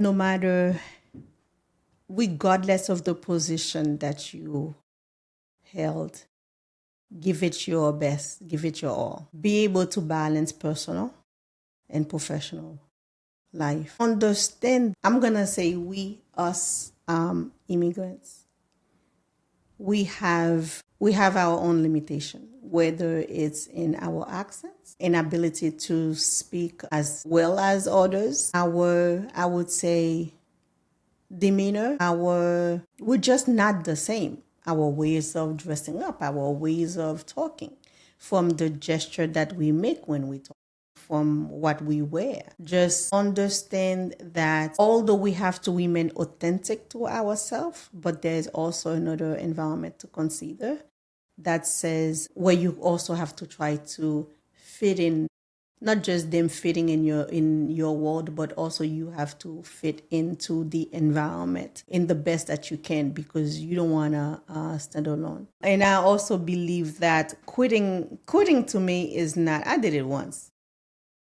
No matter, regardless of the position that you held, give it your best, give it your all. Be able to balance personal and professional life. Understand, I'm going to say we, us, immigrants, we have our own limitation, whether it's in our accents, inability to speak as well as others, our, I would say, demeanor, we're just not the same. Our ways of dressing up, our ways of talking, from the gesture that we make when we talk, from what we wear. Just understand that although we have to remain authentic to ourselves, but there's also another environment to consider that says where you also have to try to fit in, not just them fitting in your world, but also you have to fit into the environment in the best that you can, because you don't want to stand alone. And I also believe that quitting to me is not, I did it once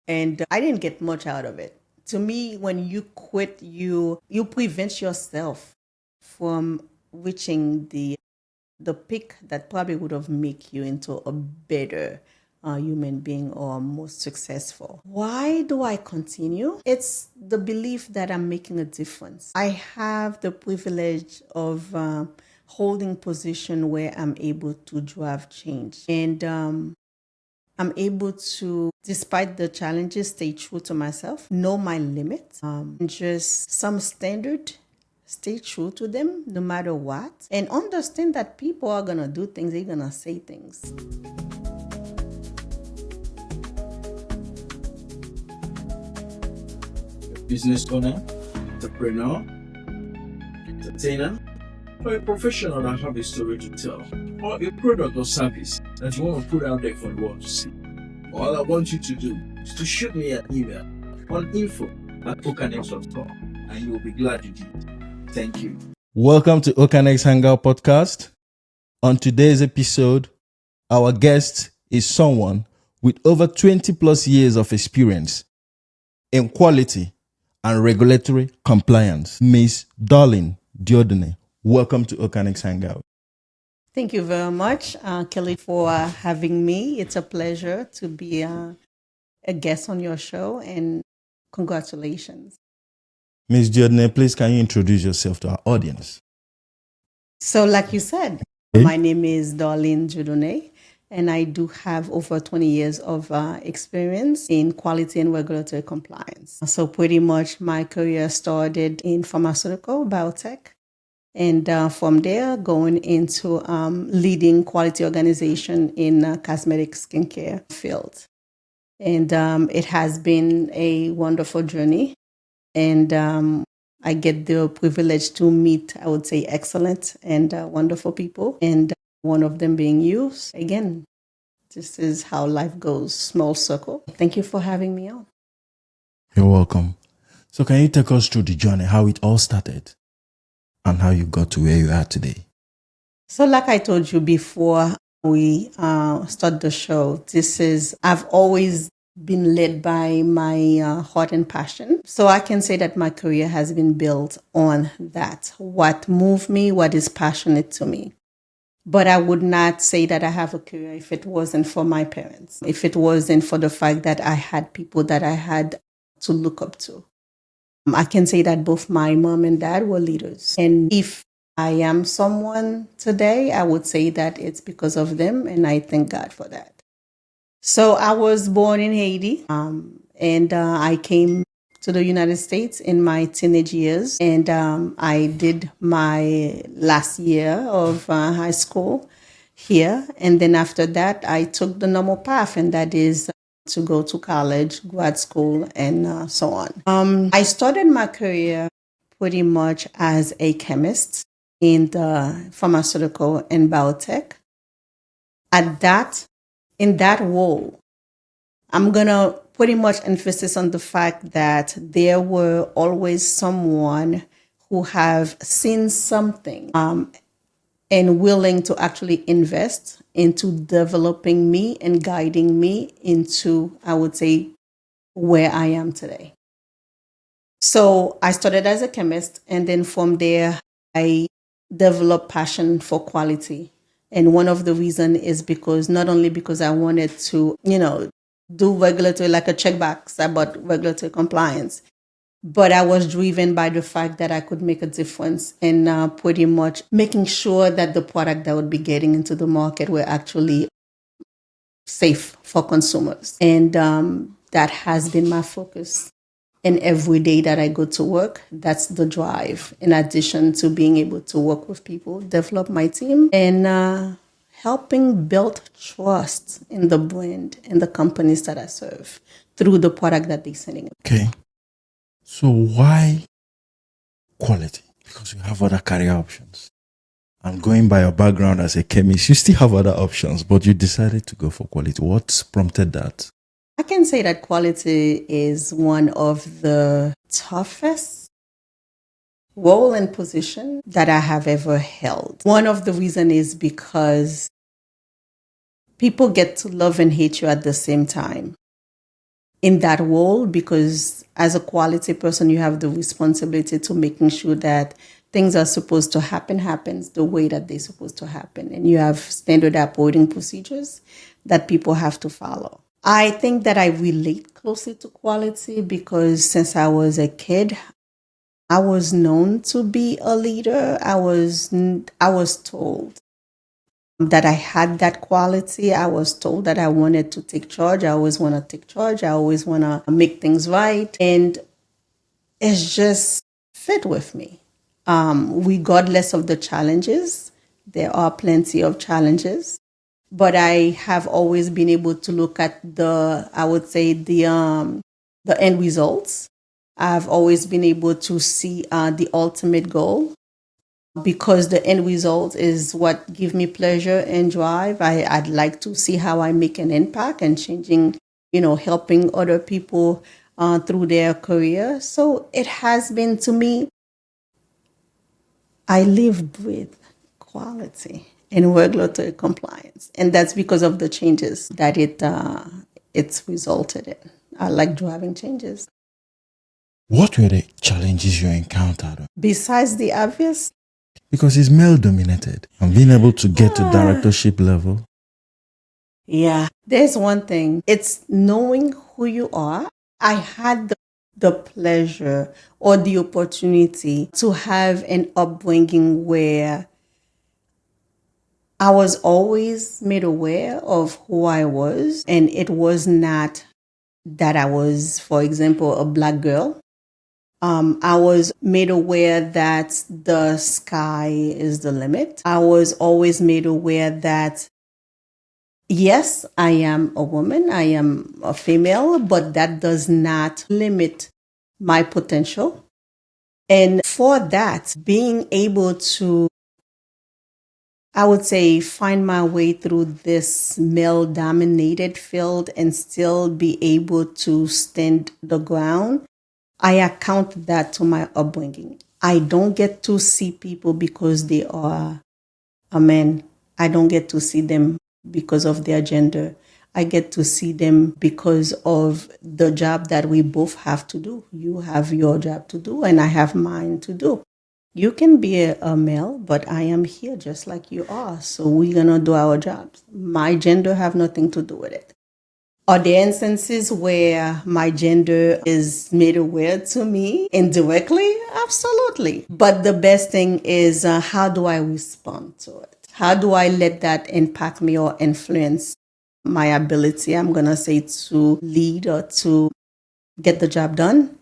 and I didn't get much out of it. To me, when you quit, you prevent yourself from reaching the peak that probably would have make you into a better human being or most successful. Why do I continue? It's the belief that I'm making a difference. I have the privilege of holding position where I'm able to drive change, and I'm able to, despite the challenges, stay true to myself, know my limits, and just some standard, stay true to them no matter what, and understand that people are going to do things, they're going to say things. Business owner, entrepreneur, entertainer, or a professional that have a story to tell, or a product or service that you want to put out there for the world to see. All I want you to do is to shoot me an email on info@Oakannex.com, and you will be glad you did. Thank you. Welcome to Oakannex Hangout podcast. On today's episode, our guest is someone with over 20 plus years of experience in quality and regulatory compliance, Ms. Darlene Dodd. Welcome to Oakannex Hangout. Thank you very much, Kelly, for having me. It's a pleasure to be a guest on your show, and congratulations. Ms. Dodd, please can you introduce yourself to our audience? So like you said, my name is Darlene Dodd, and I do have over 20 years of experience in quality and regulatory compliance. So pretty much my career started in pharmaceutical, biotech, and from there going into leading quality organization in cosmetic skincare field. And it has been a wonderful journey. And I get the privilege to meet, I would say, excellent and wonderful people. And one of them being you. Again, this is how life goes, small circle. Thank you for having me on. You're welcome. So can you take us through the journey, how it all started and how you got to where you are today? So like I told you before we start the show, I've always been led by my heart and passion. So I can say that my career has been built on that. What moved me, what is passionate to me. But I would not say that I have a career if it wasn't for my parents, if it wasn't for the fact that I had people that I had to look up to. I can say that both my mom and dad were leaders. And if I am someone today, I would say that it's because of them, and I thank God for that. So I was born in Haiti, and I came to the United States in my teenage years, and I did my last year of high school here. And then after that, I took the normal path, and that is to go to college, grad school, and so on. I started my career pretty much as a chemist in the pharmaceutical and biotech. In that role, I'm going to pretty much emphasis on the fact that there were always someone who have seen something and willing to actually invest into developing me and guiding me into, I would say, where I am today. So I started as a chemist, and then from there, I developed passion for quality. And one of the reason is because not only because I wanted to, do regulatory, like a checkbox about regulatory compliance, but I was driven by the fact that I could make a difference in pretty much making sure that the product that would be getting into the market were actually safe for consumers. And that has been my focus. And every day that I go to work, that's the drive, in addition to being able to work with people, develop my team, and helping build trust in the brand and the companies that I serve through the product that they're sending. Okay. So why quality? Because you have other career options. And going by your background as a chemist, you still have other options, but you decided to go for quality. What prompted that? I can say that quality is one of the toughest role and position that I have ever held. One of the reasons is because people get to love and hate you at the same time in that role, because as a quality person, you have the responsibility to making sure that things are supposed to happens the way that they're supposed to happen. And you have standard operating procedures that people have to follow. I think that I relate closely to quality because since I was a kid, I was known to be a leader. I was told that I had that quality. I was told that I wanted to take charge. I always want to take charge. I always want to make things right. And it's just fit with me. Regardless of the challenges, there are plenty of challenges. But I have always been able to look at the end results. I've always been able to see the ultimate goal, because the end result is what gives me pleasure and drive. I'd like to see how I make an impact and changing, helping other people through their career. So it has been, to me, I live with quality and regulatory compliance. And that's because of the changes that it's resulted in. I like driving changes. What were the challenges you encountered? Besides the obvious, Because it's male dominated and being able to get to directorship level. yeah, there's one thing. It's knowing who you are. I had the pleasure or the opportunity to have an upbringing where I was always made aware of who I was. And it was not that I was, for example, a Black girl. I was made aware that the sky is the limit. I was always made aware that, yes, I am a woman, I am a female, but that does not limit my potential. And for that, being able to, I would say, find my way through this male dominated field and still be able to stand the ground, I account that to my upbringing. I don't get to see people because they are a man. I don't get to see them because of their gender. I get to see them because of the job that we both have to do. You have your job to do, and I have mine to do. You can be a male, but I am here just like you are. So we're going to do our jobs. My gender have nothing to do with it. Are there instances where my gender is made aware to me indirectly? Absolutely. But the best thing is, how do I respond to it? How do I let that impact me or influence my ability, I'm going to say, to lead or to get the job done?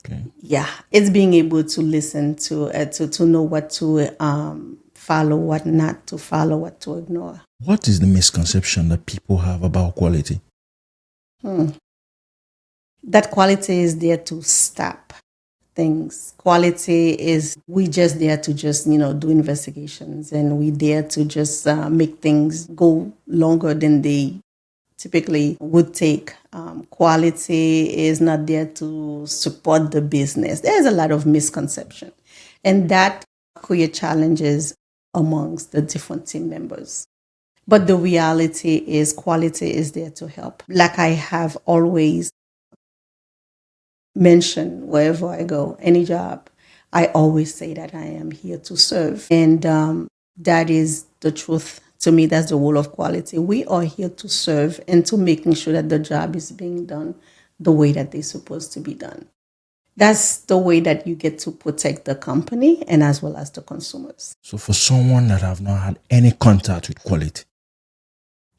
Okay. Yeah, it's being able to listen to know what to follow, what not to follow, what to ignore. What is the misconception that people have about quality? That quality is there to stop things. Quality is, we just there to just, do investigations, and we there to just make things go longer than they typically would take. Quality is not there to support the business. There's a lot of misconception, and that create challenges amongst the different team members. But the reality is, quality is there to help. Like I have always mention wherever I go, any job, I always say that I am here to serve. And that is the truth. To me, that's the role of quality. We are here to serve and to making sure that the job is being done the way that they're supposed to be done. That's the way that you get to protect the company and as well as the consumers. So for someone that have not had any contact with quality,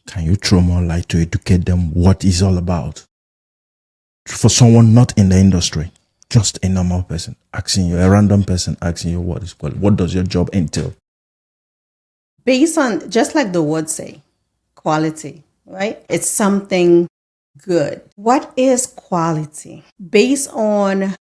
can you throw more light to educate them what it's all about? For someone not in the industry, just a normal person asking you, a random person asking you what is quality, what does your job entail? Based on, just like the word say, quality, right? It's something good. What is quality? Based on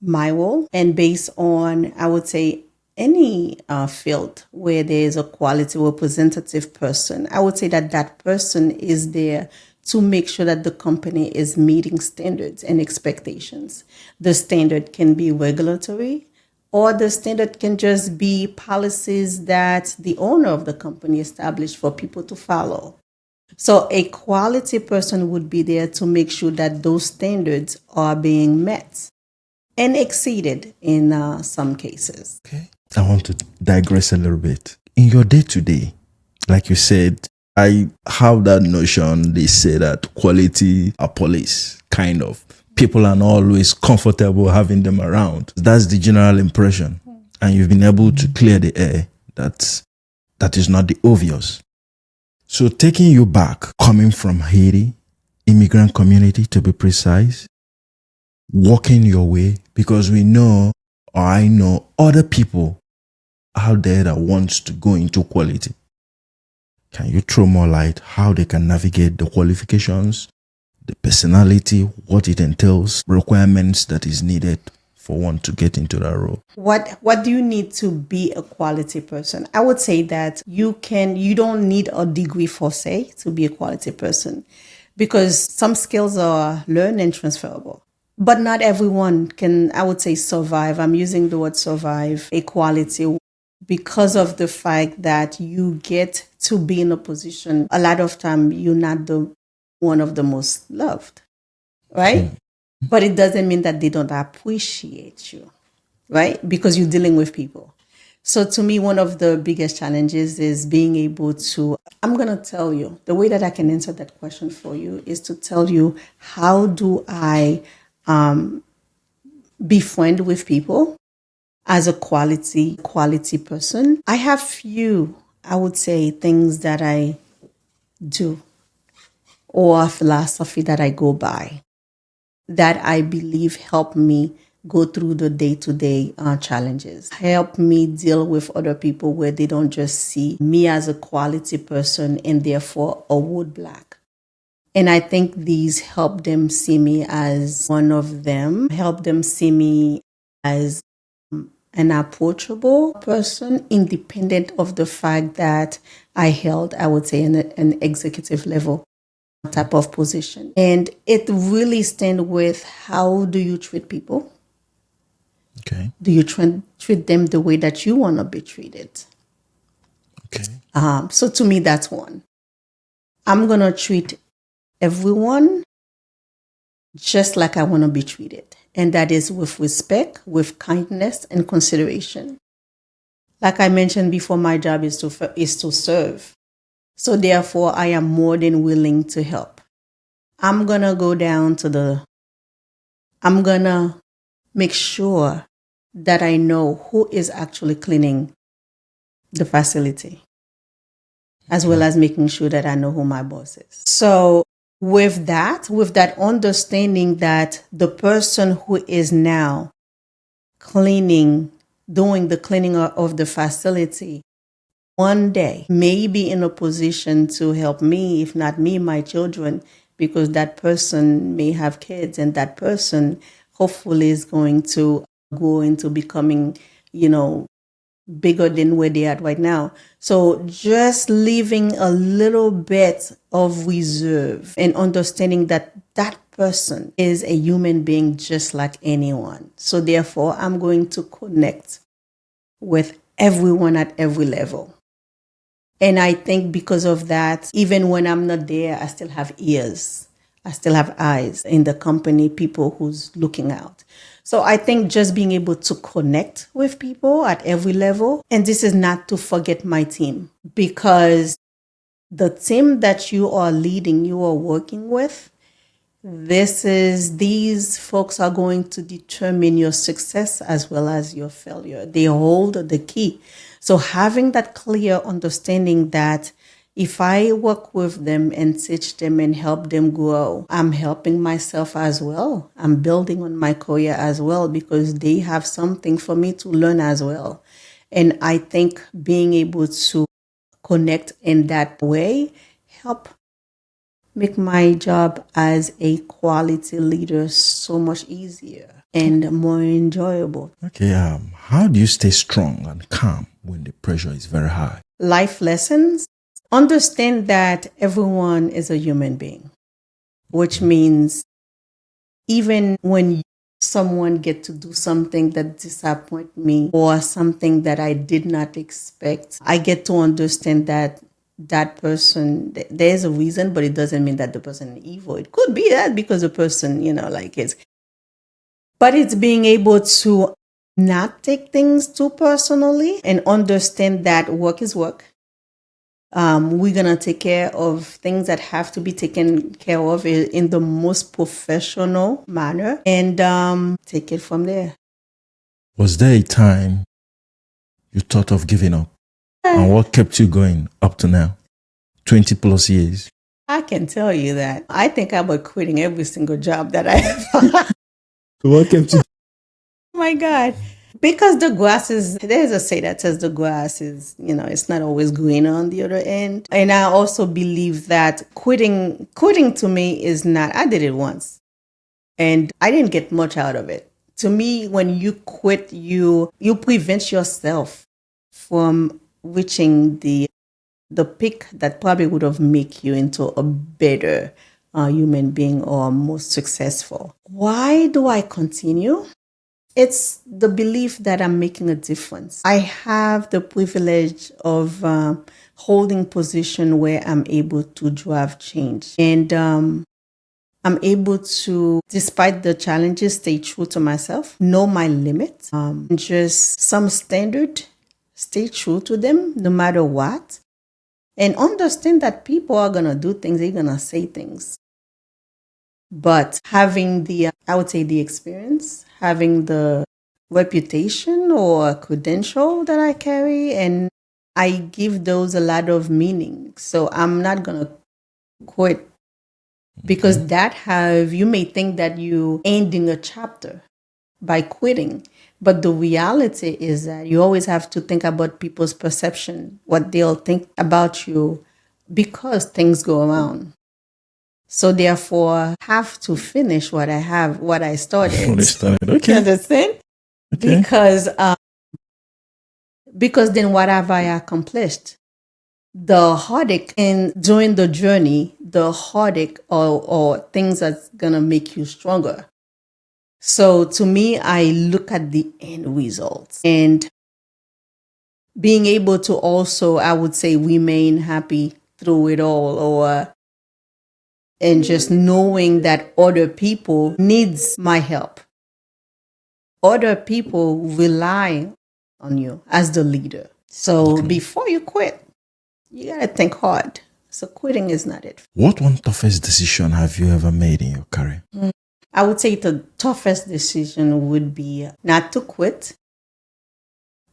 my role and based on, I would say, any field where there's a quality representative person, I would say that that person is there to make sure that the company is meeting standards and expectations. The standard can be regulatory, or the standard can just be policies that the owner of the company established for people to follow. So a quality person would be there to make sure that those standards are being met and exceeded in some cases. Okay. I want to digress a little bit. In your day-to-day, like you said, I have that notion, they say that quality are police, kind of. People are not always comfortable having them around. That's the general impression. And you've been able to clear the air. That is not the obvious. So taking you back, coming from Haiti, immigrant community to be precise, walking your way, because we know, or I know, other people out there that wants to go into quality. Can you throw more light how they can navigate the qualifications, the personality, what it entails, requirements that is needed for one to get into that role? What do you need to be a quality person? I would say that you don't need a degree for say to be a quality person, because some skills are learned and transferable. But not everyone can, I would say, survive. I'm using the word survive a quality because of the fact that you get to be in a position. A lot of time you're not the one of the most loved, right? But it doesn't mean that they don't appreciate you, right? Because you're dealing with people. So to me, one of the biggest challenges is being able to, I'm going to tell you, the way that I can answer that question for you is to tell you, how do I befriend with people as a quality person? I have few, I would say, things that I do or a philosophy that I go by that I believe help me go through the day-to-day challenges, help me deal with other people where they don't just see me as a quality person and therefore a roadblock. And I think these help them see me as one of them, help them see me as an approachable person, independent of the fact that I held, I would say, an executive level type of position. And it really stands with, how do you treat people? Okay. Do you treat them the way that you want to be treated? Okay. So to me, that's one. I'm going to treat everyone just like I want to be treated. And that is with respect, with kindness and consideration. Like I mentioned before, my job is to serve. So therefore, I am more than willing to help. I'm going to make sure that I know who is actually cleaning the facility, as well as making sure that I know who my boss is. So with that understanding that the person who is now doing the cleaning of the facility, one day may be in a position to help me, if not me, my children, because that person may have kids and that person hopefully is going to go into becoming, bigger than where they are right now. So just leaving a little bit of reserve and understanding that that person is a human being just like anyone. So therefore, I'm going to connect with everyone at every level. And I think because of that, even when I'm not there, I still have ears. I still have eyes in the company, people who's looking out. So I think just being able to connect with people at every level, and this is not to forget my team, because the team that you are leading, you are working with, these folks are going to determine your success as well as your failure. They hold the key. So having that clear understanding that if I work with them and teach them and help them grow, I'm helping myself as well. I'm building on my career as well, because they have something for me to learn as well. And I think being able to connect in that way help make my job as a quality leader so much easier and more enjoyable. Okay, how do you stay strong and calm when the pressure is very high? Life lessons. Understand that everyone is a human being, which means even when someone get to do something that disappoint me or something that I did not expect, I get to understand that that person, there's a reason, but it doesn't mean that the person is evil. It could be that because the person, but it's being able to not take things too personally and understand that work is work. We're going to take care of things that have to be taken care of in the most professional manner and take it from there. Was there a time you thought of giving up? And what kept you going up to now? 20 plus years. I can tell you that. I think about quitting every single job that I have. What kept you? Oh my God. Because there's a say that says the grass is, it's not always greener on the other end. And I also believe that quitting to me is not, I did it once and I didn't get much out of it. To me, when you quit, you prevent yourself from reaching the peak that probably would have made you into a better human being or more successful. Why do I continue? It's the belief that I'm making a difference. I have the privilege of holding position where I'm able to drive change. And I'm able to, despite the challenges, stay true to myself, know my limits, just some standard, stay true to them no matter what. And understand that people are going to do things, they're going to say things. But having I would say the experience, having the reputation or credential that I carry, and I give those a lot of meaning. So I'm not going to quit because you may think that you ending a chapter by quitting. But the reality is that you always have to think about people's perception, what they'll think about you because things go around. So therefore, I have to finish what I started. Okay. You understand? Okay. Because then what have I accomplished? The heartache in during the journey, the heartache or things that's gonna make you stronger. So to me, I look at the end results and being able to also, I would say, remain happy through it all, and just knowing that other people needs my help. Other people rely on you as the leader. So before you quit, you gotta think hard. So quitting is not it. What one toughest decision have you ever made in your career? I would say the toughest decision would be not to quit,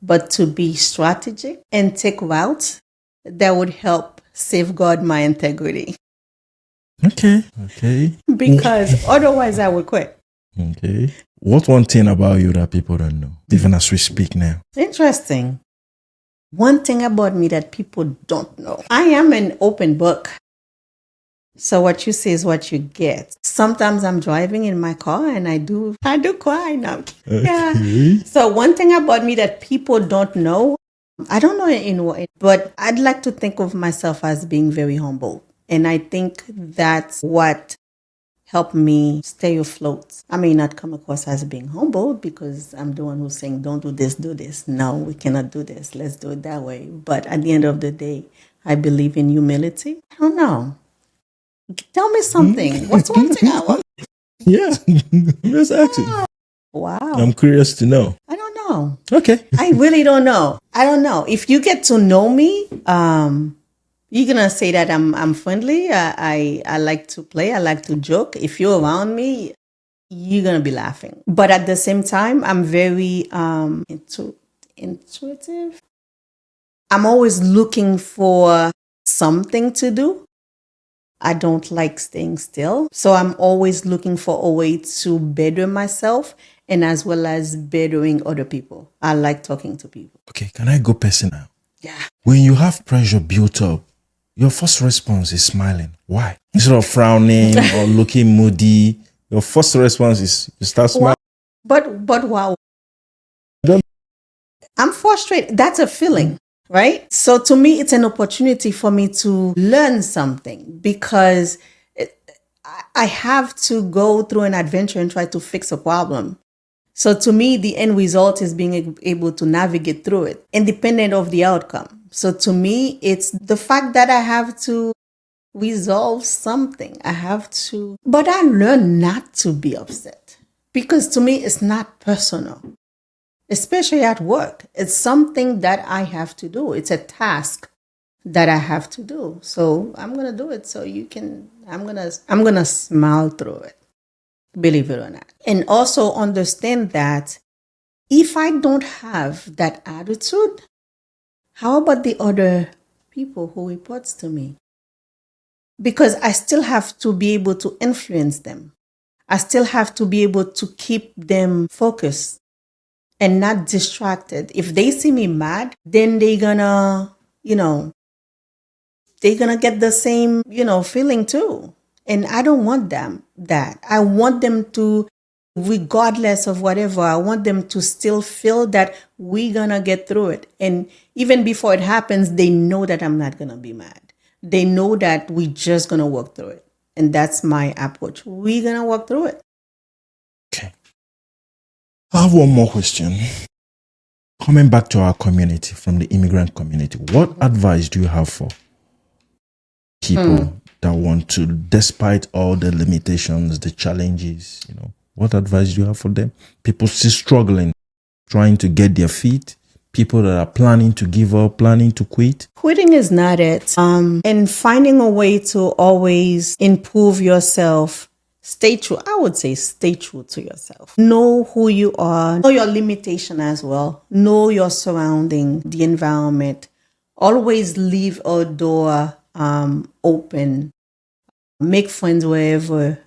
but to be strategic and take routes that would help safeguard my integrity. Okay. Because otherwise I would quit. Okay. What one thing about you that people don't know, even as we speak now? Interesting. One thing about me that people don't know. I am an open book. So what you say is what you get. Sometimes I'm driving in my car and I do cry now. Yeah. So one thing about me that people don't know, I don't know in what, but I'd like to think of myself as being very humble. And I think that's what helped me stay afloat. I may not come across as being humble because I'm the one who's saying, don't do this, do this. No, we cannot do this. Let's do it that way. But at the end of the day, I believe in humility. I don't know. Tell me something. What's one thing I want? Yeah, just asking. Wow. I'm curious to know. I don't know. Okay. I really don't know. I don't know. If you get to know me, you're gonna say that I'm friendly. I like to play. I like to joke. If you're around me, you're gonna be laughing. But at the same time, I'm very intuitive. I'm always looking for something to do. I don't like staying still. So I'm always looking for a way to better myself and as well as bettering other people. I like talking to people. Okay, can I go personal? Yeah. When you have pressure built up, your first response is smiling. Why? Instead of frowning or looking moody, your first response is you start smiling. But wow. Don't- I'm frustrated. That's a feeling, right? So to me, it's an opportunity for me to learn something because I have to go through an adventure and try to fix a problem. So to me, the end result is being able to navigate through it, independent of the outcome. So to me, it's the fact that I have to resolve something. But I learn not to be upset because to me, it's not personal, especially at work. It's something that I have to do. It's a task that I have to do. So I'm going to do it so I'm going to smile through it, believe it or not. And also understand that if I don't have that attitude, how about the other people who reports to me? Because I still have to be able to influence them. I still have to be able to keep them focused and not distracted. If they see me mad, then they're gonna get the same, feeling too. And I don't want that. I want them to, regardless of whatever, I want them to still feel that we're gonna get through it. And even before it happens, they know that I'm not gonna be mad. They know that we're just gonna work through it. And that's my approach. We're gonna work through it. Okay. I have one more question. Coming back to our community, from the immigrant community, what advice do you have for people that want to, despite all the limitations, the challenges, what advice do you have for them? People still struggling, trying to get their feet, people that are planning to give up, planning to quit. Quitting is not it. And finding a way to always improve yourself. Stay true. I would say stay true to yourself. Know who you are. Know your limitation as well. Know your surrounding, the environment. Always leave a door open. Make friends wherever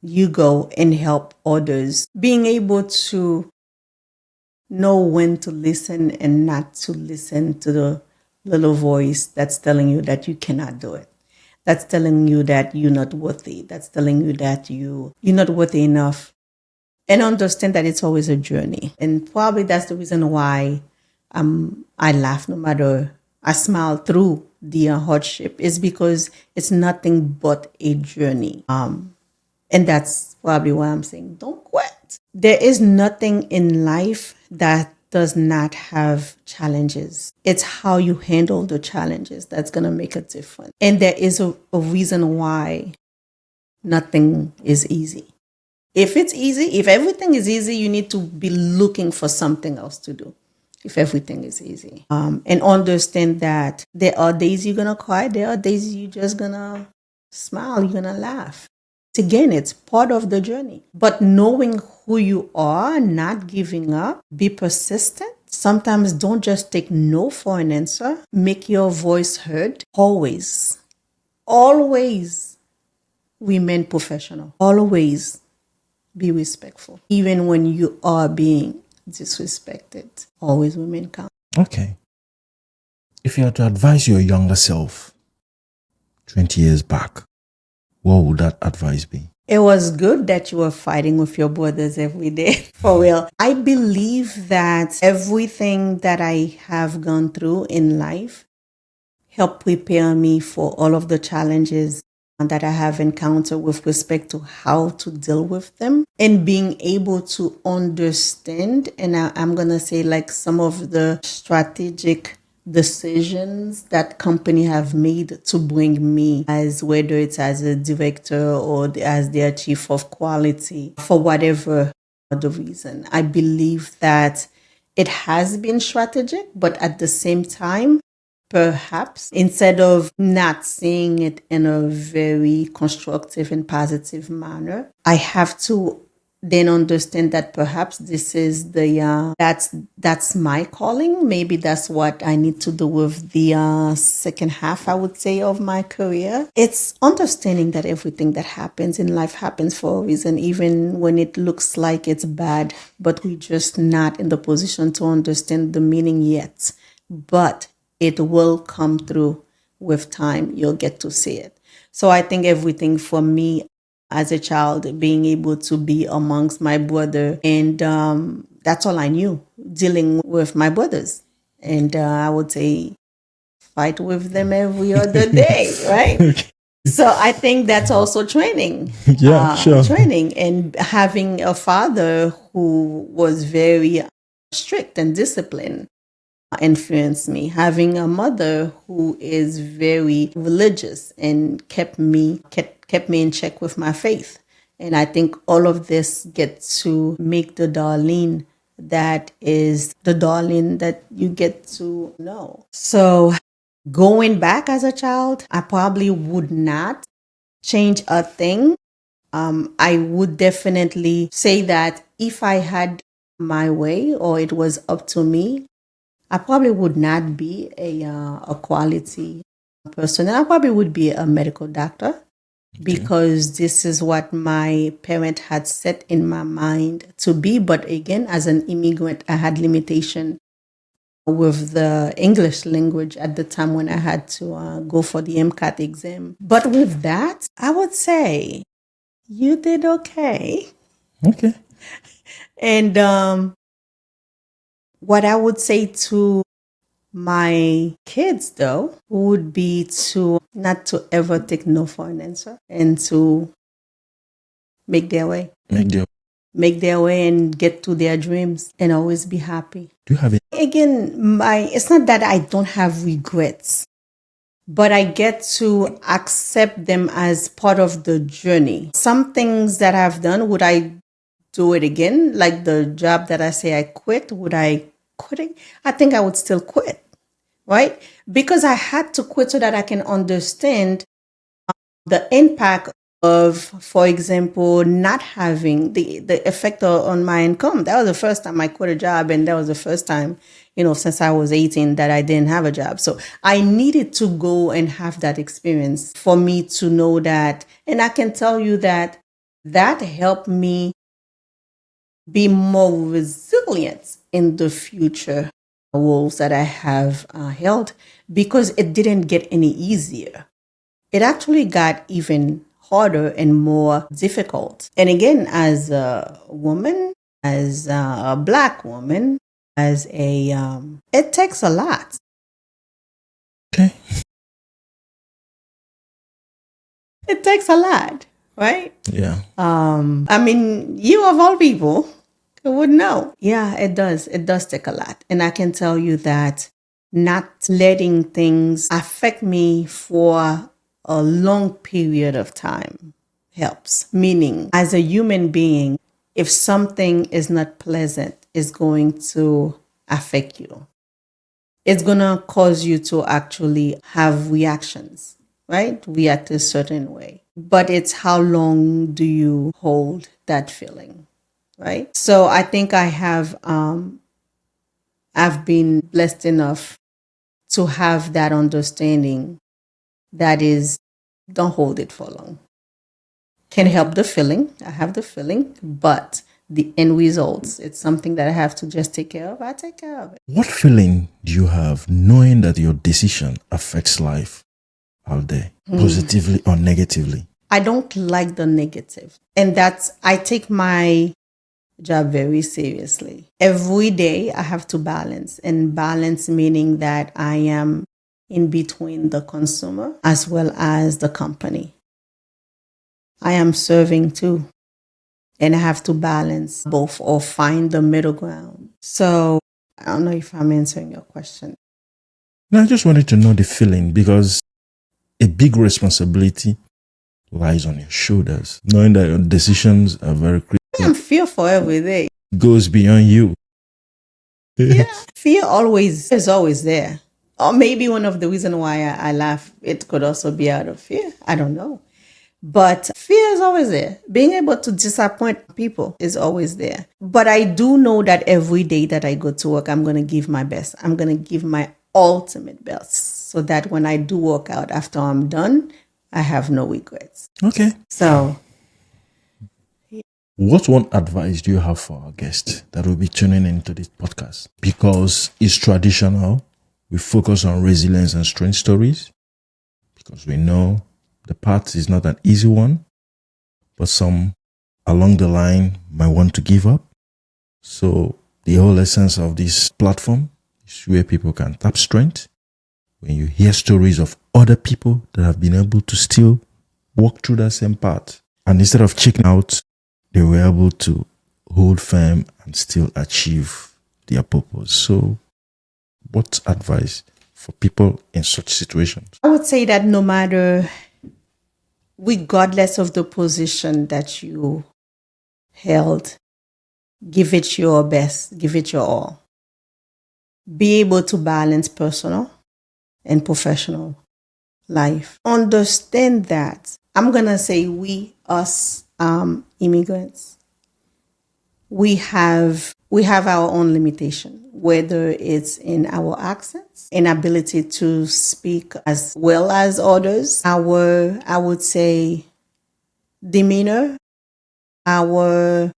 you go and help others. Being able to know when to listen and not to listen to the little voice that's telling you that you cannot do it. That's telling you that you're not worthy. That's telling you that you're not worthy enough. And understand that it's always a journey. And probably that's the reason why I laugh no matter, I smile through the hardship, is because it's nothing but a journey. And that's probably why I'm saying don't quit. There is nothing in life that does not have challenges. It's how you handle the challenges that's going to make a difference. And there is a reason why nothing is easy. If it's easy, if everything is easy, you need to be looking for something else to do. If everything is easy. And understand that there are days you're going to cry. There are days you're just going to smile. You're going to laugh. Again, it's part of the journey. But knowing who you are, not giving up, be persistent. Sometimes don't just take no for an answer. Make your voice heard. Always remain professional. Always be respectful. Even when you are being disrespected, always remain calm. Okay. If you had to advise your younger self 20 years back, what would that advice be? It was good that you were fighting with your brothers every day, for real. I believe that everything that I have gone through in life helped prepare me for all of the challenges that I have encountered with respect to how to deal with them, and being able to understand, and I'm going to say like some of the strategic decisions that company have made to bring me, as whether it's as a director or as their chief of quality, for whatever the reason. I believe that it has been strategic, but at the same time, perhaps instead of not seeing it in a very constructive and positive manner, I have to then understand that perhaps this is that's my calling. Maybe that's what I need to do with the second half, I would say, of my career. It's understanding that everything that happens in life happens for a reason, even when it looks like it's bad, but we're just not in the position to understand the meaning yet. But it will come through with time. You'll get to see it. So I think everything for me as a child, being able to be amongst my brother, and that's all I knew, dealing with my brothers. And I would say fight with them every other day, right? So I think that's also training. Yeah, sure. Training, and having a father who was very strict and disciplined influenced me. Having a mother who is very religious and kept me in check with my faith. And I think all of this gets to make the Darlene that is the Darlene that you get to know. So going back as a child, I probably would not change a thing. I would definitely say that if I had my way or it was up to me, I probably would not be a quality person. I probably would be a medical doctor, because this is what my parent had set in my mind to be. But again, as an immigrant, I had limitation with the English language at the time when I had to go for the MCAT exam. But with that, I would say you did okay. Okay. And what I would say to my kids, though, would be to not to ever take no for an answer, and to make their way. Make their way and get to their dreams, and always be happy. Do you have it? Again, it's not that I don't have regrets, but I get to accept them as part of the journey. Some things that I've done, would I do it again? Like the job that I say I quit, would I quit it? I think I would still quit. Right? Because I had to quit so that I can understand the impact of, for example, not having the effect on my income. That was the first time I quit a job, and that was the first time, since I was 18, that I didn't have a job. So I needed to go and have that experience for me to know that. And I can tell you that helped me be more resilient in the future roles that I have held, because it didn't get any easier. It actually got even harder and more difficult. And again, as a woman, as a Black woman, as it takes a lot. Okay. It takes a lot, right? Yeah. I mean, you of all people would know. Yeah, it does. It does take a lot. And I can tell you that not letting things affect me for a long period of time helps. Meaning, as a human being, if something is not pleasant, it's going to affect you. It's going to cause you to actually have reactions, right? React a certain way. But it's how long do you hold that feeling, right? So I think I've been blessed enough to have that understanding that is, don't hold it for long. Can help the feeling. I have the feeling, but the end results, it's something that I have to just take care of. I take care of it. What feeling do you have knowing that your decision affects life out there, positively or negatively? I don't like the negative. And I take my job very seriously. Every day I have to balance, and balance meaning that I am in between the consumer as well as the company. I am serving too, and I have to balance both or find the middle ground. So I don't know if I'm answering your question. Now, I just wanted to know the feeling because a big responsibility lies on your shoulders, knowing that your decisions are very critical. I'm fearful every day. Goes beyond you. Yeah, fear always is always there. Or maybe one of the reasons why I laugh, it could also be out of fear. I don't know. But fear is always there. Being able to disappoint people is always there. But I do know that every day that I go to work, I'm going to give my best. I'm going to give my ultimate best so that when I do work out after I'm done, I have no regrets. Okay. So, What one advice do you have for our guests that will be tuning into this podcast? Because it's traditional, we focus on resilience and strength stories because we know the path is not an easy one, but some along the line might want to give up. So the whole essence of this platform is where people can tap strength. When you hear stories of other people that have been able to still walk through that same path, and instead of checking out, they were able to hold firm and still achieve their purpose. So, what's advice for people in such situations? I would say that no matter, regardless of the position that you held, give it your best, give it your all. Be able to balance personal and professional life. Understand that. I'm going to say us immigrants, we have our own limitation, whether it's in our accents, inability to speak as well as others, our, I would say, demeanor, we're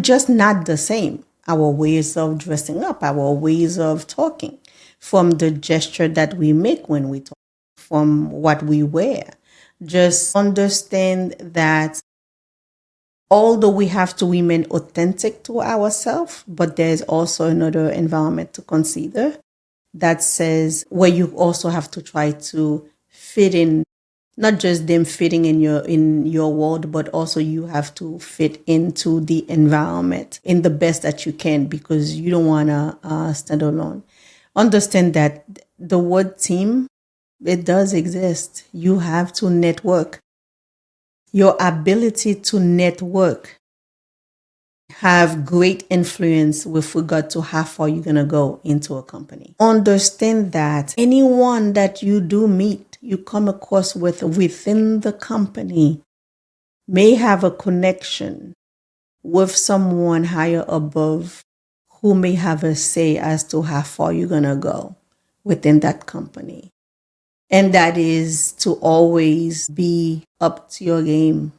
just not the same. Our ways of dressing up, our ways of talking, from the gesture that we make when we talk, from what we wear. Just understand that although we have to remain authentic to ourselves, but there's also another environment to consider that says where you also have to try to fit in, not just them fitting in your world, but also you have to fit into the environment in the best that you can because you don't want to stand alone. Understand that the word team, it does exist. You have to network. Your ability to network have great influence with regard to how far you're going to go into a company. Understand that anyone that you do meet, you come across with within the company may have a connection with someone higher above who may have a say as to how far you're going to go within that company. And that is to always be up to your game.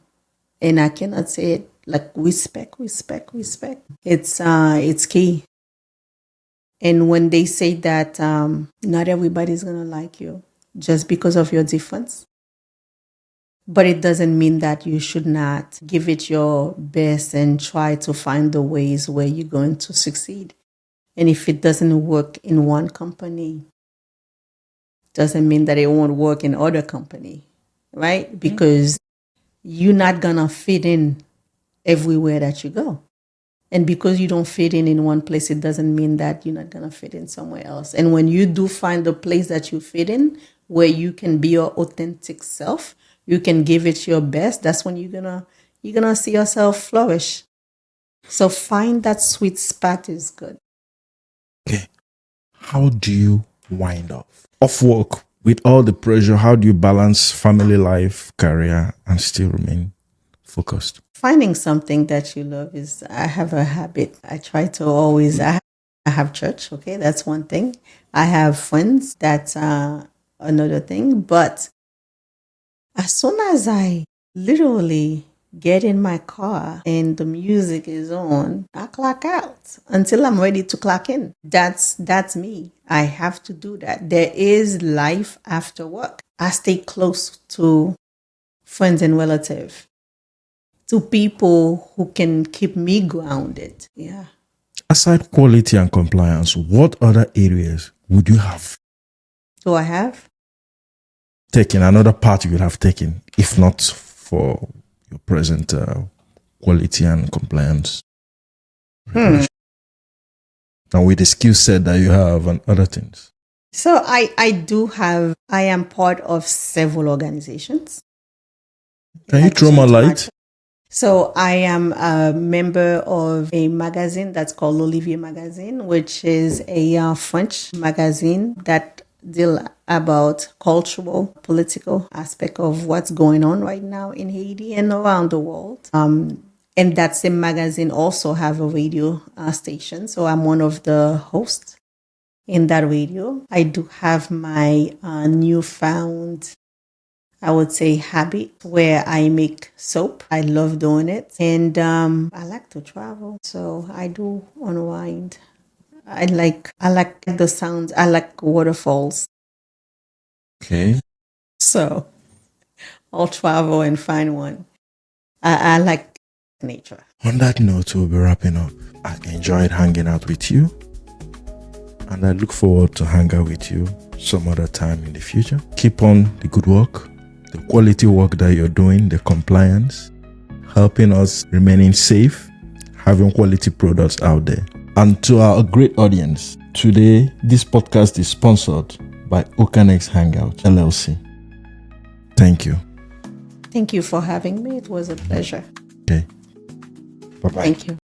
And I cannot say it like respect. It's key. And when they say that not everybody's going to like you just because of your difference, but it doesn't mean that you should not give it your best and try to find the ways where you're going to succeed. And if it doesn't work in one company, doesn't mean that it won't work in other company, right? Because you're not going to fit in everywhere that you go. And because you don't fit in one place, it doesn't mean that you're not going to fit in somewhere else. And when you do find the place that you fit in, where you can be your authentic self, you can give it your best, that's when you're gonna see yourself flourish. So find that sweet spot is good. Okay. How do you wind off work with all the pressure? How do you balance family life, career, and still remain focused? Finding something that you love is, I have a habit. I try to always, I have church, okay, that's one thing. I have friends, that's another thing. But as soon as I literally get in my car and the music is on, I clock out until I'm ready to clock in. That's me. I have to do that. There is life after work. I stay close to friends and relatives, to people who can keep me grounded. Yeah. Aside quality and compliance, what other areas would you have Do I have? taken, another part you would have taken, if not for your present quality and compliance? And with the skill set that you have and other things. So I am part of several organizations. Can you throw more light? So I am a member of a magazine that's called Olivier Magazine, which is a French magazine that deal about cultural, political aspect of what's going on right now in Haiti and around the world. And that same magazine also have a radio station. So I'm one of the hosts in that radio. I do have my newfound, I would say, habit where I make soap. I love doing it. And I like to travel. So I do unwind. I like the sounds. I like waterfalls. Okay. So I'll travel and find one. I like nature. On that note, we'll be wrapping up. I enjoyed hanging out with you, and I look forward to hang out with you some other time in the future. Keep on the good work, the quality work that you're doing, the compliance, helping us remaining safe, having quality products out there. And to our great audience, today this podcast is sponsored by Oakannex Hangout, LLC. Thank you. Thank you for having me. It was a pleasure. Okay. Bye-bye. Thank you.